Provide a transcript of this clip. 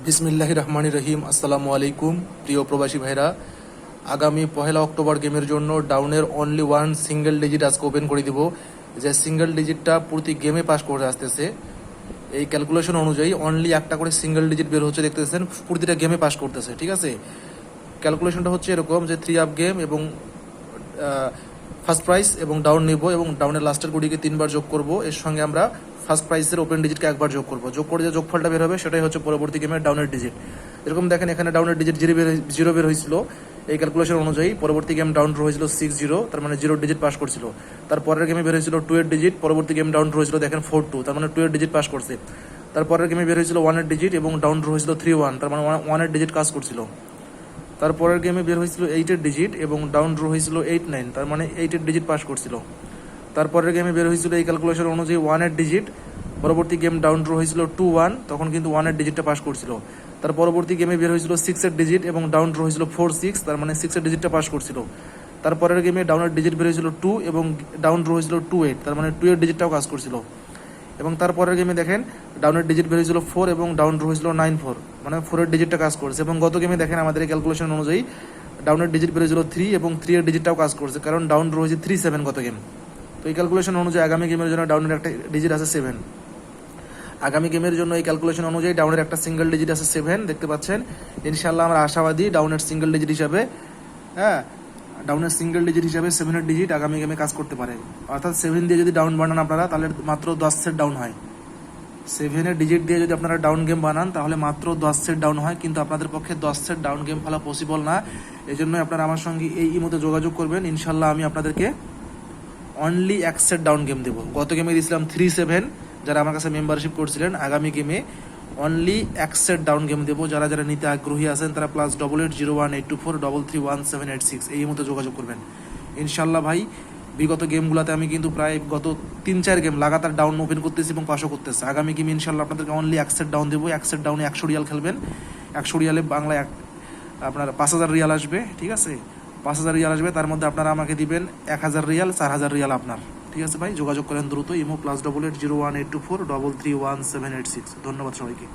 বিসমিল্লাহির রহমানির রহিম। আসসালামু আলাইকুম প্রিয় প্রবাসী ভাইরা, আগামী 1 অক্টোবর গেমের জন্য ডাউনের অনলি ওয়ান সিঙ্গেল ডিজিট আজকে ওপেন করে দিব। যে সিঙ্গেল ডিজিটটা প্রতি গেমে পাস করে আসতেছে, এই ক্যালকুলেশন অনুযায়ী অনলি একটা করে সিঙ্গেল ডিজিট বের হচ্ছে, দেখতেছেন প্রতিটা গেমে পাস করতেছে। ঠিক আছে, ক্যালকুলেশনটা হচ্ছে এরকম যে 3 আপ গেম এবং ফার্স্ট প্রাইস এবং ডাউন নিব এবং ডাউনের লাস্টের গুটিকে 3বার যোগ করব, এর সঙ্গে আমরা ফার্স্ট প্রাইসের ওপেন ডিজিটকে একবার যোগ করব। যোগ করে যে যোগফলটা বের হবে সেটাই হচ্ছে পরবর্তী গেমের ডাউনের ডিজিট। এরকম দেখেন এখানে ডাউনের ডিজিট জিরো বের হয়েছিল। এই ক্যালকুলেশন অনুযায়ী পরবর্তী গেম ডাউন ড্র হয়েছিল 6-0, তার মানে 0 ডিজিট পাস করছিল। তারপরের গেমে বের হয়েছিল 2 এর ডিজিট, পরবর্তী গেম ডাউন ড্র হয়েছিল দেখেন 4-2, তার মানে 2 এর ডিজিট পাস করছে। তারপরের গেমে বের হয়েছিল 1 এর ডিজিট এবং ডাউন ড্র হয়েছিল 3-1, তার মানে 1 এর ডিজিট কাজ করছিল। তারপরের গেমে বের হয়েছিল 8 এর ডিজিট এবং ডাউন ড্র হয়েছিল 8-9, তার মানে 8 এর ডিজিট পাস করছিল। তারপরের গেমে বের হয়েছিল এই ক্যালকুলেশন অনুযায়ী 1 এর ডিজিট, পরবর্তী গেম ডাউন ড্র হয়েছিল 2-1, তখন কিন্তু 1 এর ডিজিটটা পাস করছিল। তার পরবর্তী গেমে বের হয়েছিল 6 এর ডিজিট এবং ডাউন ড্র হয়েছিল 4-6, তার মানে 6 এর ডিজিটটা পাস করছিল। তারপরের গেমে ডাউনের ডিজিট বের হয়েছিল 2 এবং ডাউন ড্র হয়েছিল 2-8, তার মানে 2 এর ডিজিটটাও কাজ করছিল। এবং তারপরের গেমে দেখেন ডাউনের ডিজিট বের হয়েছিল 4 এবং ডাউন ড্র হয়েছিল 9-4, মানে 4 এর ডিজিটটা কাজ করছে। এবং গত গেমে দেখেন আমাদের এই ক্যালকুলেশন অনুযায়ী ডাউনের ডিজিট বের হয়েছিল 3 এবং 3 এর ডিজিটটাও কাজ করছে, কারণ ডাউন ড্র হয়েছে 3-7 গত গেম। তো এই ক্যালকুলেশন অনুযায়ী আগামী গেমের জন্য ডাউনের একটা ডিজিট আছে 7। আগামী গেমের জন্য এই ক্যালকুলেশন অনুযায়ী ডাউনের একটা সিঙ্গেল ডিজিট আছে 7, দেখতে পাচ্ছেন। ইনশাল্লাহ আমরা আশাবাদী ডাউনের সিঙ্গেল ডিজিট হিসাবে, হ্যাঁ, ডাউনের সিঙ্গেল ডিজিট হিসাবে 7 এর ডিজিট আগামী গেমে কাজ করতে পারে। অর্থাৎ 7 দিয়ে যদি ডাউন বানান আপনারা, তাহলে মাত্র 10 সেট ডাউন হয়। 7 এর ডিজিট দিয়ে যদি আপনারা ডাউন গেম বানান তাহলে মাত্র 10 সেট ডাউন হয়, কিন্তু আপনাদের পক্ষে 10 সেট ডাউন গেম খেলা পসিবল না। এই জন্যই আপনারা আমার সঙ্গে এই ইমোতে যোগাযোগ করবেন। ইনশাল্লাহ আমি আপনাদেরকে অনলি 1 সেট ডাউন গেম দেবো। গত গেমে দিয়েছিলাম 3-7, যারা আমার কাছে মেম্বারশিপ করছিলেন। আগামী গেমে অনলি 1 সেট ডাউন গেম দেবো। যারা যারা নিতে আগ্রহী আছেন তারা +880182433386 এই মতো যোগাযোগ করবেন। ইনশাল্লাহ ভাই, বিগত গেমগুলোতে আমি কিন্তু প্রায় গত 3-4 গেম লাগাতার ডাউন ওপেন করতেছি এবং পাশও করতেছি। আগামী গেমে ইনশাল্লাহ আপনাদেরকে অনলি 1 সেট ডাউন দেবো। 1 সেট ডাউনে 100 রিয়াল খেলবেন। 100 রিয়ালে বাংলায় আপনার 5000 রিয়াল আসবে। ঠিক আছে, 5000 রিয়াল আসবে, তার মধ্যে আপনারা আমাকে দিবেন 1000 রিয়াল, 4000 রিয়াল আপনার। ঠিক আছে ভাই, যোগাযোগ করেন দ্রুত। ইমো +88018243318786। ধন্যবাদ সবাইকে।